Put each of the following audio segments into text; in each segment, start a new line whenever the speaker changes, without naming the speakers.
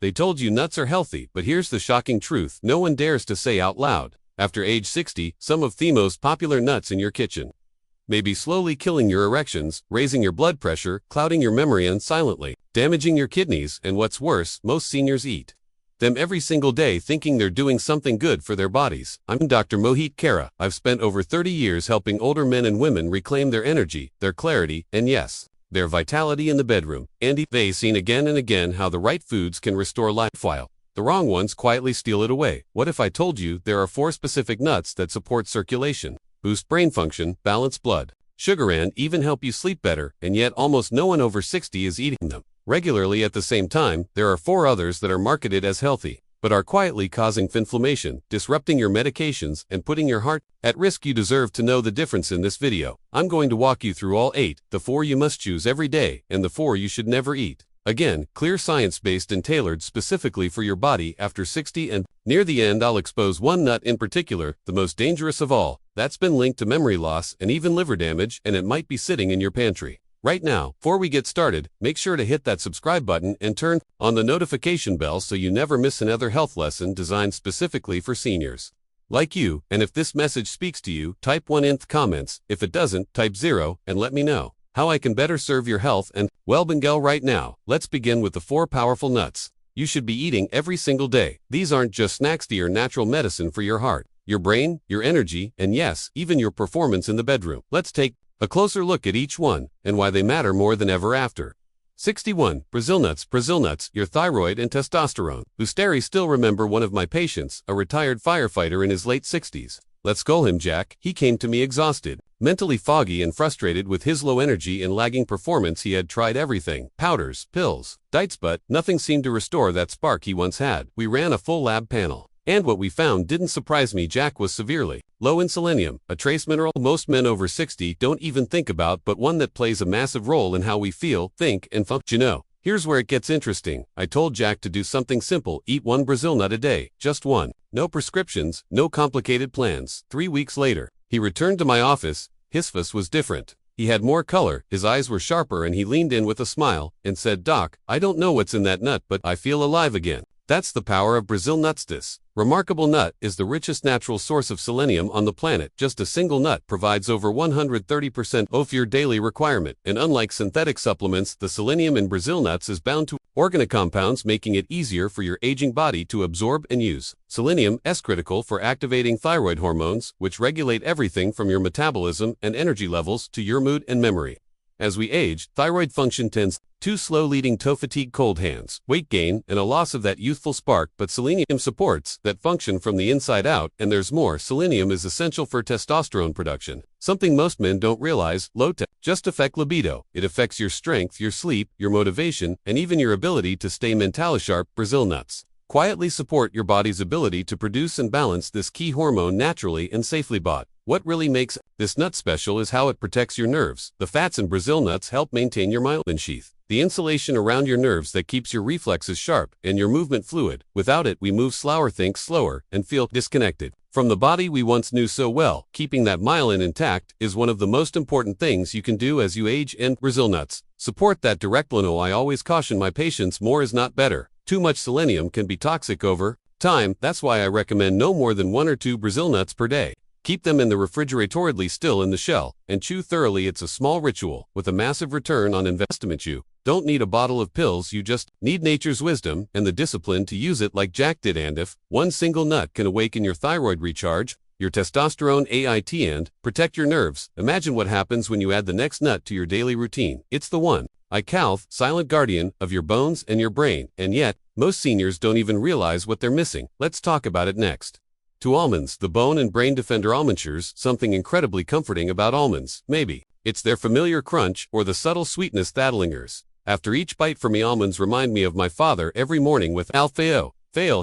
They told you nuts are healthy, but here's the shocking truth no one dares to say out loud. After age 60, some of the most popular nuts in your kitchen may be slowly killing your erections, raising your blood pressure, clouding your memory and silently damaging your kidneys, and what's worse, most seniors eat them every single day thinking they're doing something good for their bodies. I'm Dr. Mohit Khera. I've spent over 30 years helping older men and women reclaim their energy, their clarity, and yes, their vitality in the bedroom. And they've seen again and again how the right foods can restore life while the wrong ones quietly steal it away. What if I told you there are 4 specific nuts that support circulation, boost brain function, balance blood sugar, and even help you sleep better, and yet almost no one over 60 is eating them regularly at the same time? There are 4 others that are marketed as healthy, but are quietly causing inflammation, disrupting your medications, and putting your heart at risk. You deserve to know the difference in this video. I'm going to walk you through all 8, the 4 you must choose every day, and the 4 you should never eat. Again, clear, science-based, and tailored specifically for your body after 60, and near the end I'll expose one nut in particular, the most dangerous of all, that's been linked to memory loss and even liver damage, and it might be sitting in your pantry right now. Before we get started, make sure to hit that subscribe button and turn on the notification bell so you never miss another health lesson designed specifically for seniors like you. And if this message speaks to you, type 1 in the comments. If it doesn't, type 0 and let me know how I can better serve your health and well-being right now. Let's begin with the 4 powerful nuts you should be eating every single day. These aren't just snacks, they are natural medicine for your heart, your brain, your energy, and yes, even your performance in the bedroom. Let's take a closer look at each one, and why they matter more than ever after 61. Brazil nuts. Brazil nuts, your thyroid and testosterone boosters. Still remember one of my patients, a retired firefighter in his late 60s. Let's call him Jack. He came to me exhausted, mentally foggy, and frustrated with his low energy and lagging performance. He had tried everything, powders, pills, diets, but nothing seemed to restore that spark he once had. We ran a full lab panel, and what we found didn't surprise me. Jack was severely low in selenium, a trace mineral most men over 60 don't even think about, but one that plays a massive role in how we feel, think, and function. Here's where it gets interesting. I told Jack to do something simple: eat 1 Brazil nut a day, just 1. No prescriptions, no complicated plans. 3 weeks later, he returned to my office. His face was different. He had more color, his eyes were sharper, and he leaned in with a smile and said, "Doc, I don't know what's in that nut, but I feel alive again." That's the power of Brazil nuts. This remarkable nut is the richest natural source of selenium on the planet. Just a single nut provides over 130% of your daily requirement, and unlike synthetic supplements, the selenium in Brazil nuts is bound to organic compounds, making it easier for your aging body to absorb and use. Selenium is critical for activating thyroid hormones, which regulate everything from your metabolism and energy levels to your mood and memory. As we age, thyroid function tends to slow, leading to fatigue, cold hands, weight gain, and a loss of that youthful spark. But selenium supports that function from the inside out, and there's more. Selenium is essential for testosterone production, something most men don't realize. Low tech just affect libido. It affects your strength, your sleep, your motivation, and even your ability to stay mentally sharp. Brazil nuts quietly support your body's ability to produce and balance this key hormone naturally and safely. But what really makes this nut special is how it protects your nerves. The fats in Brazil nuts help maintain your myelin sheath, the insulation around your nerves that keeps your reflexes sharp and your movement fluid. Without it, we move slower, think slower, and feel disconnected from the body we once knew so well. Keeping that myelin intact is one of the most important things you can do as you age, and Brazil nuts support that directly. I always caution my patients, more is not better. Too much selenium can be toxic over time. That's why I recommend no more than 1 or 2 Brazil nuts per day. Keep them in the refrigerator, still in the shell, and chew thoroughly. It's a small ritual with a massive return on investment. You don't need a bottle of pills, you just need nature's wisdom and the discipline to use it like Jack did. And if 1 single nut can awaken your thyroid, recharge your testosterone, and protect your nerves, imagine what happens when you add the next nut to your daily routine. It's the one I call silent guardian of your bones and your brain, and yet most seniors don't even realize what they're missing. Let's talk about it next. To almonds, the bone and brain defender. Almonds, something incredibly comforting about almonds. Maybe it's their familiar crunch or the subtle sweetness that lingers after each bite. For me, almonds remind me of my father. Every morning with Alfeo,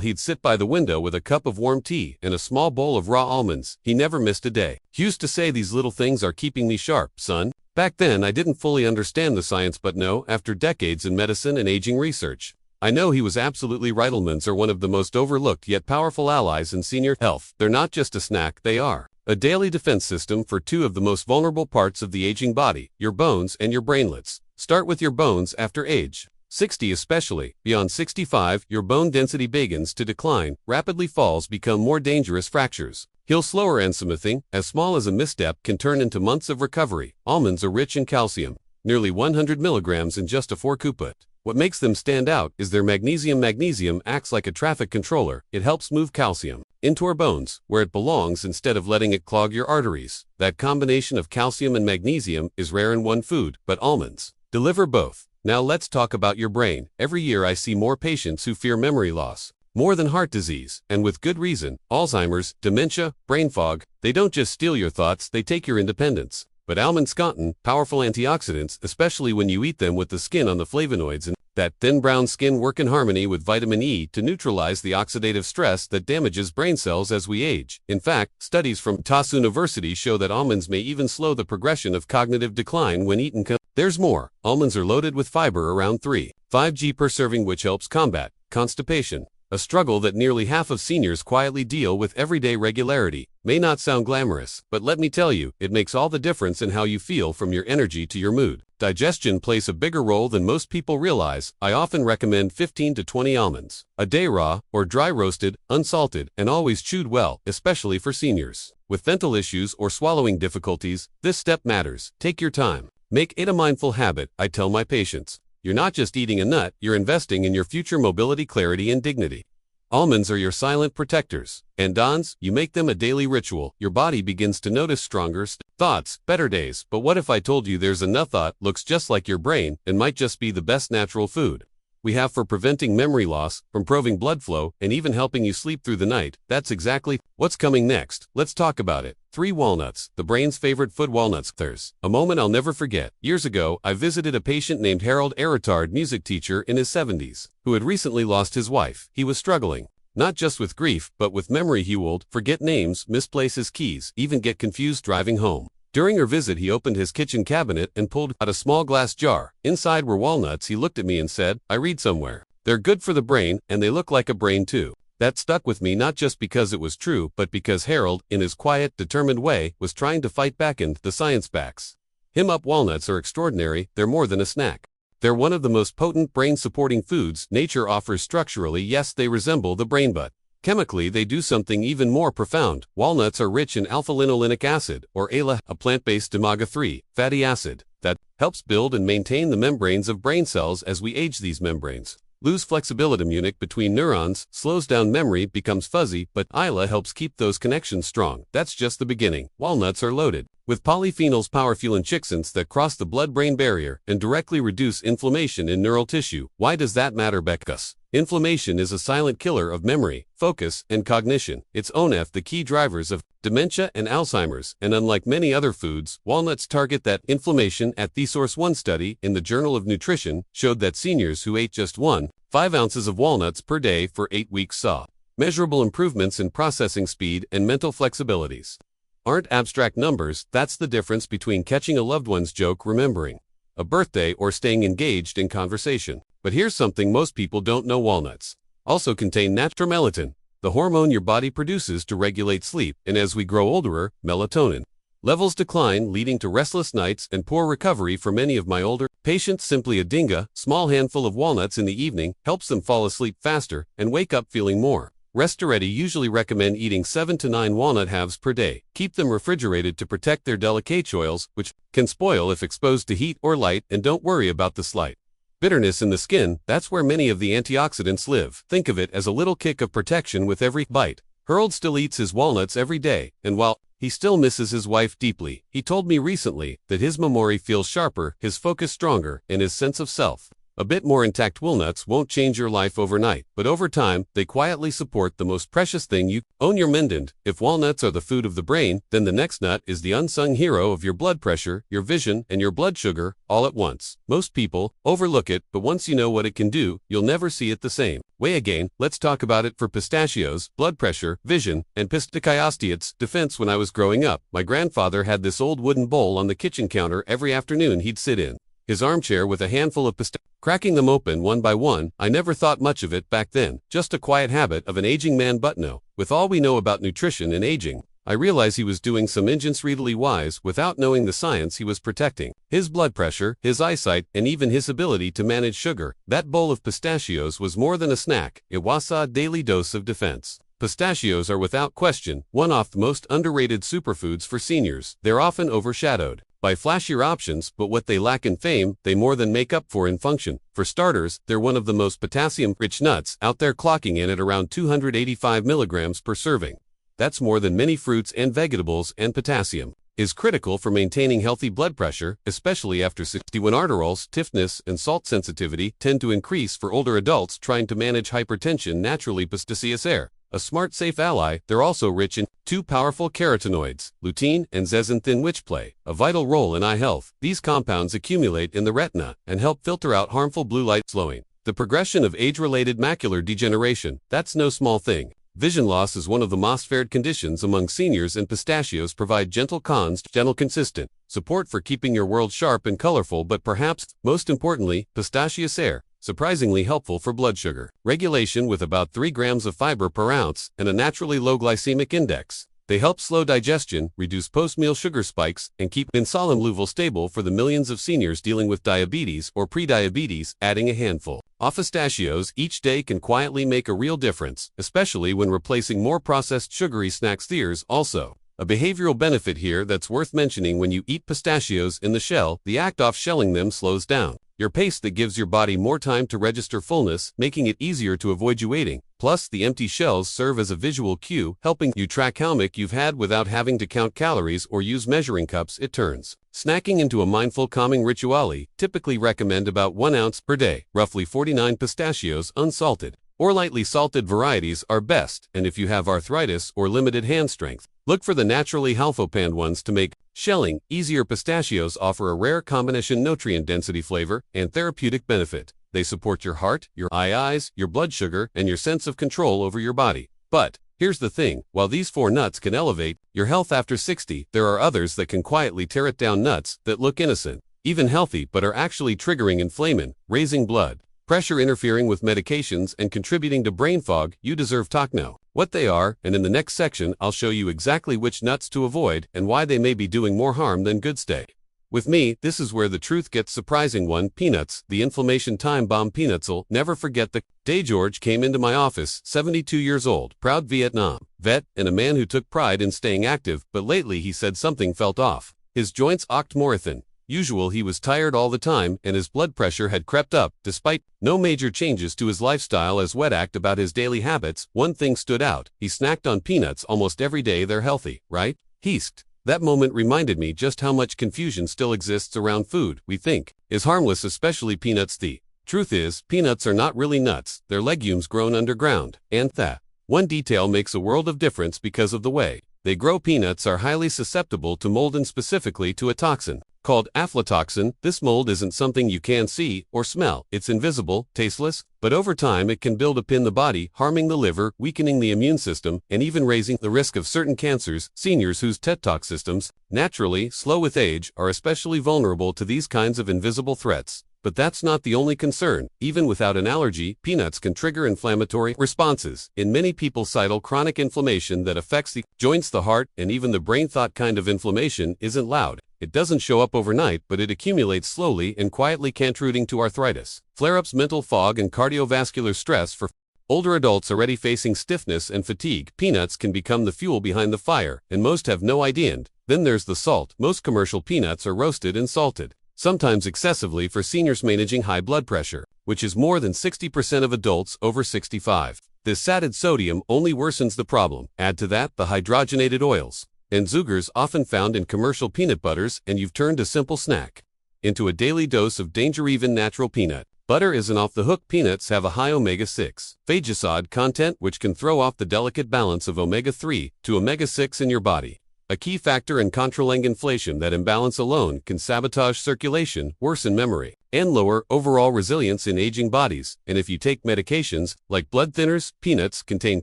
he'd sit by the window with a cup of warm tea and a small bowl of raw almonds. He never missed a day. He used to say, "These little things are keeping me sharp, son." Back then, I didn't fully understand the science, but no, after decades in medicine and aging research, I know he was absolutely right. Almonds are one of the most overlooked yet powerful allies in senior health. They're not just a snack, they are a daily defense system for 2 of the most vulnerable parts of the aging body, your bones and your brainlets. Start with your bones. After age, 60 especially. Beyond 65, your bone density begins to decline, rapidly falls become more dangerous fractures. Heal slower and smoothing, as small as a misstep, can turn into months of recovery. Almonds are rich in calcium, nearly 100 milligrams in just a 4 kuput. What makes them stand out is their magnesium. Magnesium acts like a traffic controller. It helps move calcium into our bones, where it belongs, instead of letting it clog your arteries. That combination of calcium and magnesium is rare in one food, but almonds deliver both. Now let's talk about your brain. Every year I see more patients who fear memory loss more than heart disease, and with good reason. Alzheimer's, dementia, brain fog, they don't just steal your thoughts, they take your independence. But almonds contain powerful antioxidants, especially when you eat them with the skin on the flavonoids, and that thin brown skin work in harmony with vitamin E to neutralize the oxidative stress that damages brain cells as we age. In fact, studies from TAS University show that almonds may even slow the progression of cognitive decline when eaten. There's more. Almonds are loaded with fiber, around 3.5 g per serving, which helps combat constipation, a struggle that nearly half of seniors quietly deal with everyday regularity. May not sound glamorous, but let me tell you, it makes all the difference in how you feel, from your energy to your mood. Digestion plays a bigger role than most people realize. I often recommend 15 to 20 almonds a day, raw or dry roasted, unsalted, and always chewed well, especially for seniors with dental issues or swallowing difficulties. This step matters. Take your time. Make it a mindful habit. I tell my patients, you're not just eating a nut, you're investing in your future mobility, clarity, and dignity. Almonds are your silent protectors. And Dons, you make them a daily ritual. Your body begins to notice stronger thoughts, better days. But what if I told you there's a nut thought looks just like your brain and might just be the best natural food we have for preventing memory loss, improving blood flow, and even helping you sleep through the night? That's exactly what's coming next. Let's talk about it. 3 walnuts, the brain's favorite food. Walnuts. There's a moment I'll never forget. Years ago, I visited a patient named Harold, a retired music teacher in his 70s, who had recently lost his wife. He was struggling not just with grief, but with memory. He would forget names, misplace his keys, even get confused driving home. During our visit, he opened his kitchen cabinet and pulled out a small glass jar. Inside were walnuts. He looked at me and said, I read somewhere they're good for the brain, and they look like a brain too. That stuck with me, not just because it was true, but because Harold, in his quiet, determined way, was trying to fight back, and the science backs him up. Walnuts are extraordinary. They're more than a snack. They're one of the most potent brain-supporting foods nature offers. Structurally, yes, they resemble the brain, but chemically, they do something even more profound. Walnuts are rich in alpha-linolenic acid, or ALA, a plant-based omega-3 fatty acid that helps build and maintain the membranes of brain cells. As we age, these membranes lose flexibility. Communication between neurons slows down, memory becomes fuzzy, but ALA helps keep those connections strong. That's just the beginning. Walnuts are loaded with polyphenols, powerful antioxidants that cross the blood-brain barrier and directly reduce inflammation in neural tissue. Why does that matter? Because inflammation is a silent killer of memory, focus, and cognition. It's the key drivers of dementia and Alzheimer's, and unlike many other foods, walnuts target that inflammation. At the source, one study in the Journal of Nutrition showed that seniors who ate just 1.5 ounces of walnuts per day for 8 weeks saw measurable improvements in processing speed and mental flexibilities. Aren't abstract numbers. That's the difference between catching a loved one's joke, remembering a birthday, or staying engaged in conversation. But here's something most people don't know. Walnuts also contain natural melatonin, the hormone your body produces to regulate sleep, and as we grow older, melatonin levels decline, leading to restless nights and poor recovery. For many of my older patients, simply a small handful of walnuts in the evening helps them fall asleep faster and wake up feeling more rest-ready. Usually recommend eating 7 to 9 walnut halves per day. Keep them refrigerated to protect their delicate oils, which can spoil if exposed to heat or light, and don't worry about the slight bitterness in the skin. That's where many of the antioxidants live. Think of it as a little kick of protection with every bite. Harold still eats his walnuts every day, and while he still misses his wife deeply, he told me recently that his memory feels sharper, his focus stronger, and his sense of self a bit more intact. Walnuts won't change your life overnight, but over time, they quietly support the most precious thing you own, your mind. If walnuts are the food of the brain, then the next nut is the unsung hero of your blood pressure, your vision, and your blood sugar, all at once. Most people overlook it, but once you know what it can do, you'll never see it the same way again. Let's talk about it. For pistachios, blood pressure, vision, and Pistachios defense. When I was growing up, my grandfather had this old wooden bowl on the kitchen counter. Every afternoon, he'd sit in his armchair with a handful of pistachios, cracking them open one by one. I never thought much of it back then, just a quiet habit of an aging man. But no, with all we know about nutrition and aging, I realized he was doing some ingeniously wise without knowing the science he was protecting. His blood pressure, his eyesight, and even his ability to manage sugar. That bowl of pistachios was more than a snack. It was a daily dose of defense. Pistachios are without question one of the most underrated superfoods for seniors. They're often overshadowed by flashier options, but what they lack in fame, they more than make up for in function. For starters, they're one of the most potassium-rich nuts out there, clocking in at around 285 milligrams per serving. That's more than many fruits and vegetables, and potassium is critical for maintaining healthy blood pressure, especially after 60, when arterioles, stiffness, and salt sensitivity tend to increase for older adults trying to manage hypertension. Naturally, pistachios are a smart, safe ally. They're also rich in two powerful carotenoids, lutein and zeaxanthin, which play a vital role in eye health. These compounds accumulate in the retina and help filter out harmful blue light, slowing the progression of age-related macular degeneration. That's no small thing. Vision loss is one of the most feared conditions among seniors, and pistachios provide gentle, consistent support for keeping your world sharp and colorful. But perhaps most importantly, pistachios are surprisingly helpful for blood sugar regulation, with about 3 grams of fiber per ounce and a naturally low glycemic index. They help slow digestion, reduce post-meal sugar spikes, and keep insulin level stable for the millions of seniors dealing with diabetes or prediabetes. Adding a handful of pistachios each day can quietly make a real difference, especially when replacing more processed sugary snacks. There's also a behavioral benefit here that's worth mentioning. When you eat pistachios in the shell, the act of shelling them slows down your pace. That gives your body more time to register fullness, making it easier to avoid you eating. Plus, the empty shells serve as a visual cue, helping you track how much you've had without having to count calories or use measuring cups. It turns snacking into a mindful, calming ritual. Typically recommend about 1 ounce per day. Roughly 49 pistachios, unsalted or lightly salted varieties, are best, and if you have arthritis or limited hand strength, look for the naturally halfopanned ones to make shelling easier. Pistachios offer a rare combination nutrient density, flavor, and therapeutic benefit. They support your heart, your eyes, your blood sugar, and your sense of control over your body. But here's the thing, while these 4 nuts can elevate your health after 60, there are others that can quietly tear it down. Nuts that look innocent, even healthy, but are actually triggering inflammation, raising blood pressure, interfering with medications, and contributing to brain fog. You deserve to know what they are, and in the next section I'll show you exactly which nuts to avoid and why they may be doing more harm than good. Stay with me, this is where the truth gets surprising. 1. Peanuts, the inflammation time bomb. Peanuts'll never forget the day George came into my office, 72 years old, proud Vietnam vet, and a man who took pride in staying active, but lately he said something felt off. His joints ached more than usual, he was tired all the time, and his blood pressure had crept up, despite no major changes to his lifestyle. As wet act about his daily habits, one thing stood out: he snacked on peanuts almost every day. They're healthy, right? Heist. That moment reminded me just how much confusion still exists around food we think is harmless, especially peanuts. The truth is, peanuts are not really nuts, they're legumes grown underground, and that one detail makes a world of difference. Because of the way they grow, peanuts are highly susceptible to mold, and specifically to a toxin called aflatoxin. This mold isn't something you can see or smell. It's invisible, tasteless, but over time it can build up in the body, harming the liver, weakening the immune system, and even raising the risk of certain cancers. Seniors whose detox systems naturally slow with age are especially vulnerable to these kinds of invisible threats. But that's not the only concern. Even without an allergy, peanuts can trigger inflammatory responses in many people. Cital chronic inflammation that affects the joints, the heart, and even the brain. Thought kind of inflammation isn't loud. It doesn't show up overnight, but it accumulates slowly and quietly, contributing to arthritis, flare-ups, mental fog, and cardiovascular stress. For older adults already facing stiffness and fatigue, peanuts can become the fuel behind the fire, and most have no idea. And then there's the salt. Most commercial peanuts are roasted and salted, sometimes excessively, for seniors managing high blood pressure, which is more than 60% of adults over 65. This added sodium only worsens the problem. Add to that the hydrogenated oils and sugars often found in commercial peanut butters, and you've turned a simple snack into a daily dose of danger. Even natural peanut butter isn't off the hook. Peanuts have a high omega-6 fatty acid content, which can throw off the delicate balance of omega-3 to omega-6 in your body, a key factor in controlling inflation. That imbalance alone can sabotage circulation, worsen memory, and lower overall resilience in aging bodies. And if you take medications like blood thinners, peanuts contain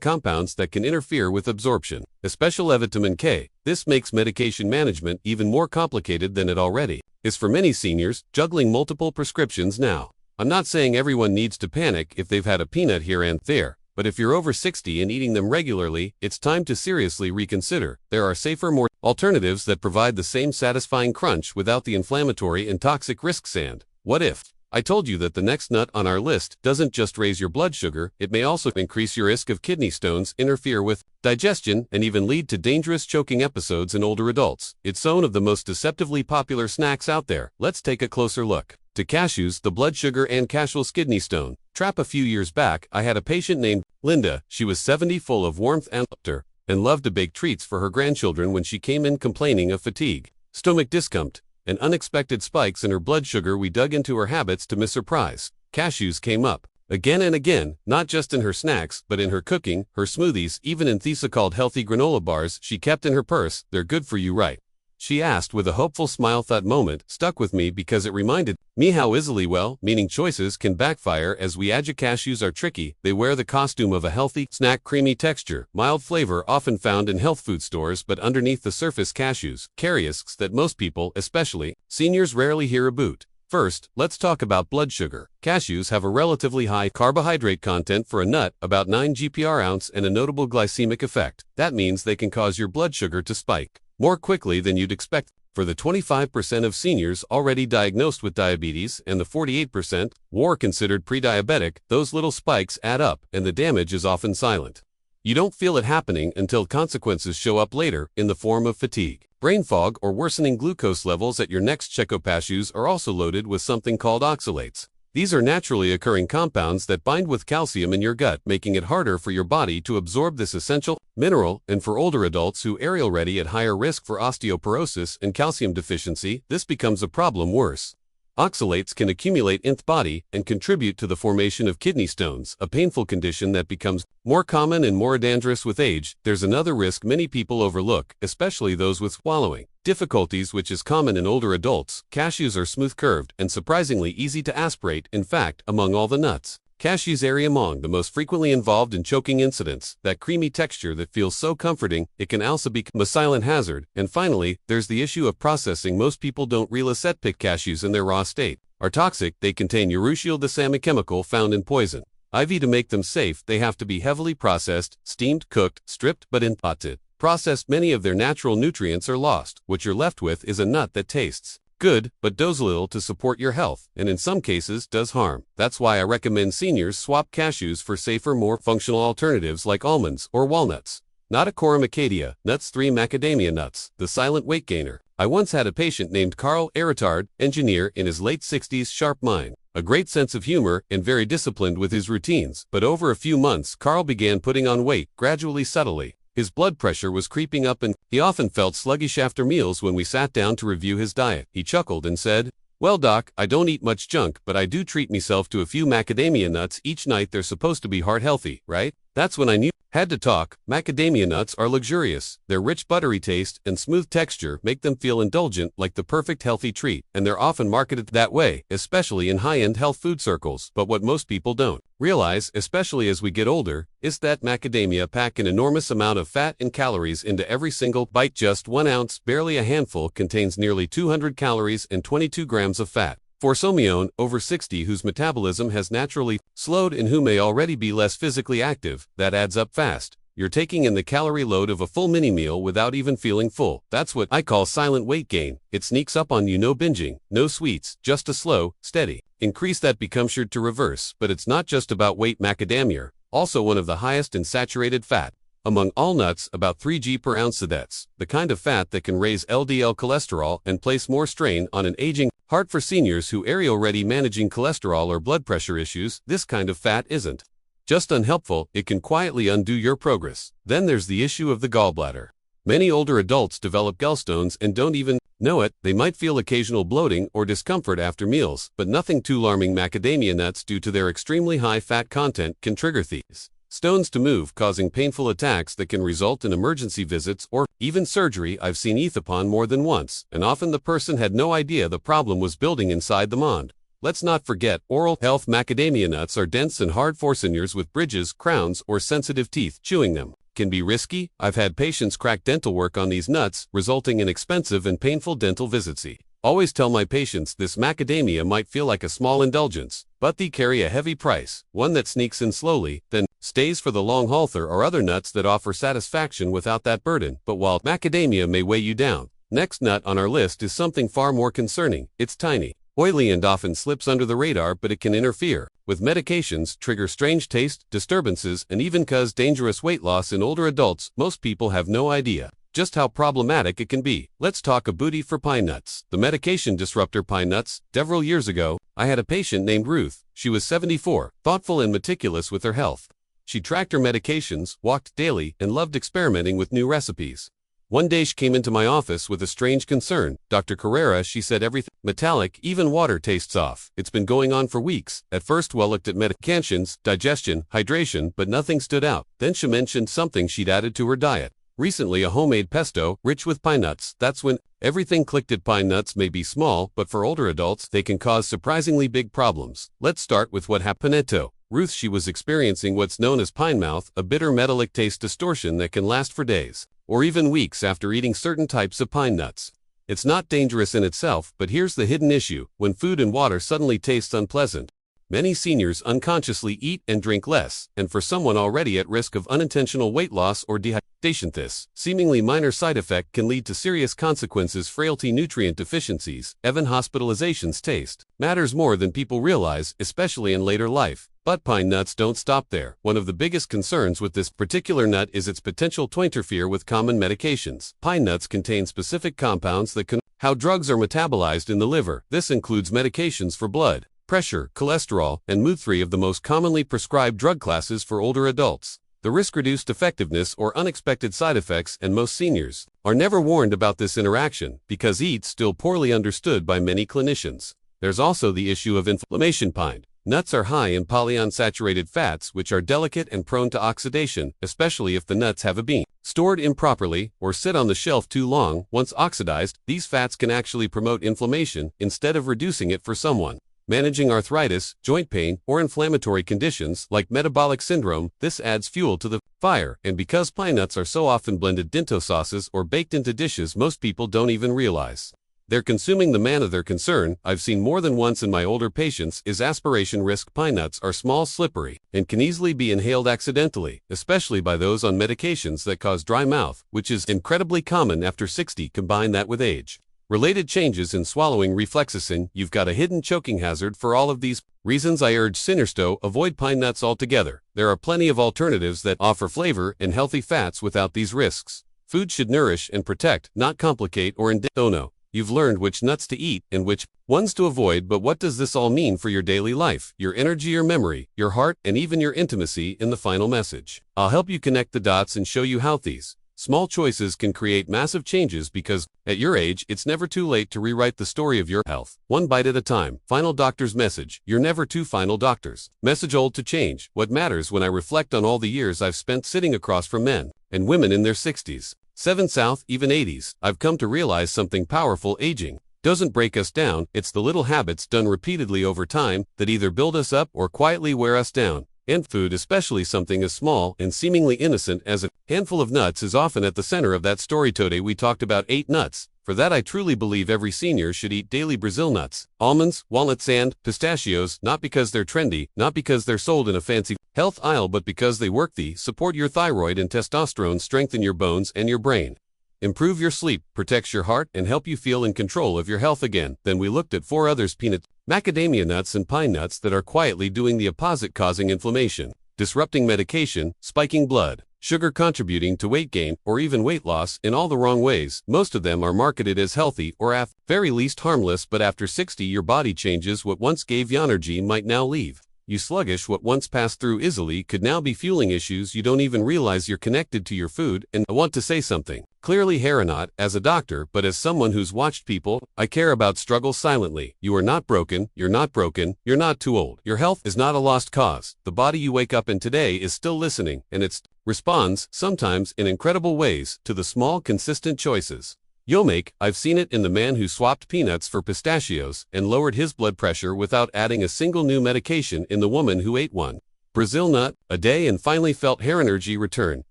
compounds that can interfere with absorption, especially vitamin K. This makes medication management even more complicated than it already is for many seniors juggling multiple prescriptions now. I'm not saying everyone needs to panic if they've had a peanut here and there. But if you're over 60 and eating them regularly, it's time to seriously reconsider. There are safer, more alternatives that provide the same satisfying crunch without the inflammatory and toxic risk sand. What if I told you that the next nut on our list doesn't just raise your blood sugar, it may also increase your risk of kidney stones, interfere with digestion, and even lead to dangerous choking episodes in older adults? It's one of the most deceptively popular snacks out there. Let's take a closer look. To cashews, the blood sugar and Cashews kidney stone trap. A few years back, I had a patient named Linda. She was 70, full of warmth and laughter, and loved to bake treats for her grandchildren. When she came in complaining of fatigue, stomach discomfort, and unexpected spikes in her blood sugar, we dug into her habits. To my surprise, cashews came up again and again, not just in her snacks, but in her cooking, her smoothies, even in these so-called healthy granola bars she kept in her purse. They're good for you, right? She asked with a hopeful smile. That moment stuck with me because it reminded me how easily well-meaning choices can backfire. As we age, cashews are tricky. They wear the costume of a healthy snack: creamy texture, mild flavor, often found in health food stores, but underneath the surface, cashews carry risks that most people, especially seniors, rarely hear about. First, let's talk about blood sugar. Cashews have a relatively high carbohydrate content for a nut, about 9 g per ounce, and a notable glycemic effect. That means they can cause your blood sugar to spike more quickly than you'd expect. For the 25% of seniors already diagnosed with diabetes and the 48% or considered pre-diabetic, those little spikes add up, and the damage is often silent. You don't feel it happening until consequences show up later in the form of fatigue, brain fog, or worsening glucose levels at your next checkup. Cashews are also loaded with something called oxalates. These are naturally occurring compounds that bind with calcium in your gut, making it harder for your body to absorb this essential mineral. And for older adults who are already at higher risk for osteoporosis and calcium deficiency, this becomes a problem worse. Oxalates can accumulate in the body and contribute to the formation of kidney stones, a painful condition that becomes more common and more dangerous with age. There's another risk many people overlook, especially those with swallowing difficulties, which is common in older adults. Cashews are smooth-curved and surprisingly easy to aspirate. In fact, among all the nuts, cashews are among the most frequently involved in choking incidents. That creamy texture that feels so comforting, it can also become a silent hazard. And finally, there's the issue of processing. Most people don't realize that picked cashews in their raw state are toxic. They contain urushiol, the same chemical found in poison ivy. To make them safe, they have to be heavily processed, steamed, cooked, stripped, but in potted processed, many of their natural nutrients are lost. What you're left with is a nut that tastes good, but does little to support your health, and in some cases does harm. That's why I recommend seniors swap cashews for safer, more functional alternatives like almonds or walnuts. Not a Macadamia Nuts. 3. Macadamia nuts, the silent weight gainer. I once had a patient named Carl, a retired engineer in his late 60s, sharp mind, a great sense of humor, and very disciplined with his routines. But over a few months, Carl began putting on weight, gradually, subtly. His blood pressure was creeping up, and he often felt sluggish after meals. When we sat down to review his diet, he chuckled and said, "Well, doc, I don't eat much junk, but I do treat myself to a few macadamia nuts each night. They're supposed to be heart healthy, right?" That's when I knew had to talk. Macadamia nuts are luxurious. Their rich, buttery taste and smooth texture make them feel indulgent, like the perfect healthy treat, and they're often marketed that way, especially in high-end health food circles. But what most people don't realize, especially as we get older, is that macadamia pack an enormous amount of fat and calories into every single bite. Just 1 ounce, barely a handful, contains nearly 200 calories and 22 grams of fat. For someone over 60 whose metabolism has naturally slowed and who may already be less physically active, that adds up fast. You're taking in the calorie load of a full mini meal without even feeling full. That's what I call silent weight gain. It sneaks up on you. No binging, no sweets, just a slow, steady increase that becomes sure to reverse. But it's not just about weight. Macadamia, also one of the highest in saturated fat among all nuts, about 3 g per ounce. That's the kind of fat that can raise LDL cholesterol and place more strain on an aging heart. For seniors who are already managing cholesterol or blood pressure issues, this kind of fat isn't just unhelpful, it can quietly undo your progress. Then there's the issue of the gallbladder. Many older adults develop gallstones and don't even know it. They might feel occasional bloating or discomfort after meals, but nothing too alarming. Macadamia nuts, due to their extremely high fat content, can trigger these stones to move, causing painful attacks that can result in emergency visits or even surgery. I've seen it upon more than once, and often the person had no idea the problem was building inside the mind. Let's not forget oral health. Macadamia nuts are dense and hard for seniors with bridges, crowns, or sensitive teeth. Chewing them can be risky. I've had patients crack dental work on these nuts, resulting in expensive and painful dental visits. Always tell my patients this: macadamia might feel like a small indulgence, but they carry a heavy price, one that sneaks in slowly, then stays for the long haul. There are other nuts that offer satisfaction without that burden, but while macadamia may weigh you down, next nut on our list is something far more concerning. It's tiny, oily, and often slips under the radar, but it can interfere with medications, trigger strange taste disturbances, and even cause dangerous weight loss in older adults. Most people have no idea just how problematic it can be. Let's talk a booty for pine nuts. The medication disruptor pine nuts. Several years ago, I had a patient named Ruth. She was 74, thoughtful and meticulous with her health. She tracked her medications, walked daily, and loved experimenting with new recipes. One day she came into my office with a strange concern. Dr. Khera, she said, everything metallic, even water tastes off. It's been going on for weeks. At first, well, looked at medications, digestion, hydration, but nothing stood out. Then she mentioned something she'd added to her diet. Recently, a homemade pesto, rich with pine nuts. That's when everything clicked. At pine nuts may be small, but for older adults, they can cause surprisingly big problems. Let's start with what happened. Ruth, she was experiencing what's known as pine mouth, a bitter metallic taste distortion that can last for days or even weeks after eating certain types of pine nuts. It's not dangerous in itself, but here's the hidden issue. When food and water suddenly tastes unpleasant, many seniors unconsciously eat and drink less, and for someone already at risk of unintentional weight loss or dehydration, this seemingly minor side effect can lead to serious consequences: frailty, nutrient deficiencies, even hospitalizations. Taste matters more than people realize, especially in later life. But pine nuts don't stop there. One of the biggest concerns with this particular nut is its potential to interfere with common medications. Pine nuts contain specific compounds that can how drugs are metabolized in the liver. This includes medications for blood pressure, cholesterol, and mood, three of the most commonly prescribed drug classes for older adults. The risk, reduced effectiveness, or unexpected side effects, and most seniors are never warned about this interaction because it's still poorly understood by many clinicians. There's also the issue of inflammation. Pine nuts are high in polyunsaturated fats, which are delicate and prone to oxidation, especially if the nuts have been stored improperly or sit on the shelf too long. Once oxidized, these fats can actually promote inflammation instead of reducing it. For someone managing arthritis, joint pain, or inflammatory conditions like metabolic syndrome, this adds fuel to the fire. And because pine nuts are so often blended into sauces or baked into dishes, most people don't even realize they're consuming the man of their concern. I've seen more than once in my older patients is aspiration risk. Pine nuts are small, slippery, and can easily be inhaled accidentally, especially by those on medications that cause dry mouth, which is incredibly common after 60. Combine that with age related changes in swallowing reflexes, and you've got a hidden choking hazard. For all of these reasons, I urge sinners to avoid pine nuts altogether. There are plenty of alternatives that offer flavor and healthy fats without these risks. Food should nourish and protect, not complicate or no. You've learned which nuts to eat and which ones to avoid, but what does this all mean for your daily life, your energy, your memory, your heart, and even your intimacy? In the final message, I'll help you connect the dots and show you how these small choices can create massive changes, because at your age, it's never too late to rewrite the story of your health, one bite at a time. Final doctor's message: you're never too final, doctors. Message: old to change. What matters when I reflect on all the years I've spent sitting across from men and women in their 60s, 7 South, even 80s, I've come to realize something powerful. Aging doesn't break us down. It's the little habits done repeatedly over time that either build us up or quietly wear us down. And food, especially something as small and seemingly innocent as a handful of nuts, is often at the center of that story. Today we talked about 8 nuts. For that, I truly believe every senior should eat daily: Brazil nuts, almonds, walnuts, and pistachios, not because they're trendy, not because they're sold in a fancy health aisle, but because they work. They support your thyroid and testosterone, strengthen your bones and your brain, improve your sleep, protects your heart, and help you feel in control of your health again. Then we looked at 4 others: peanut, macadamia nuts, and pine nuts, that are quietly doing the opposite, causing inflammation, disrupting medication, spiking blood sugar, contributing to weight gain or even weight loss in all the wrong ways. Most of them are marketed as healthy or at very least harmless, but after 60 your body changes. What once gave you energy might now leave you sluggish. What once passed through easily could now be fueling issues you don't even realize. You're connected to your food. And I want to say something clearly here, not as a doctor, but as someone who's watched people I care about struggle silently. You are not broken, you're not broken, you're not too old. Your health is not a lost cause. The body you wake up in today is still listening, and it responds, sometimes in incredible ways, to the small, consistent choices you'll make. I've seen it in the man who swapped peanuts for pistachios and lowered his blood pressure without adding a single new medication, in the woman who ate 1 Brazil nut a day and finally felt hair energy return,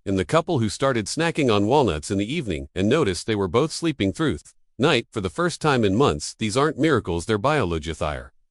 in the couple who started snacking on walnuts in the evening and noticed they were both sleeping through night for the first time in months. These aren't miracles, they're biology.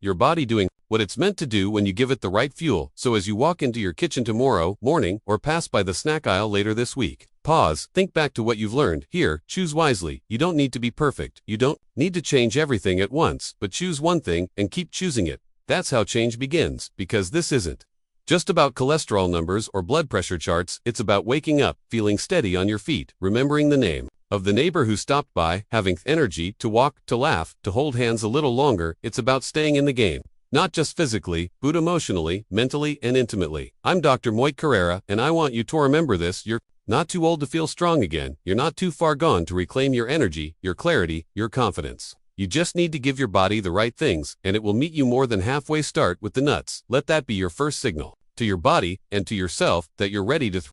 your body doing what it's meant to do when you give it the right fuel, so as you walk into your kitchen tomorrow morning or pass by the snack aisle later this week. Pause, think back to what you've learned. Here, choose wisely. You don't need to be perfect. You don't need to change everything at once, but choose one thing and keep choosing it. That's how change begins, because this isn't just about cholesterol numbers or blood pressure charts. It's about waking up, feeling steady on your feet, remembering the name of the neighbor who stopped by, having energy to walk, to laugh, to hold hands a little longer. It's about staying in the game, not just physically, but emotionally, mentally, and intimately. I'm Dr. Mohit Khera, and I want you to remember this. You're not too old to feel strong again. You're not too far gone to reclaim your energy, your clarity, your confidence. You just need to give your body the right things, and it will meet you more than halfway. Start with the nuts. Let that be your first signal to your body and to yourself that you're ready to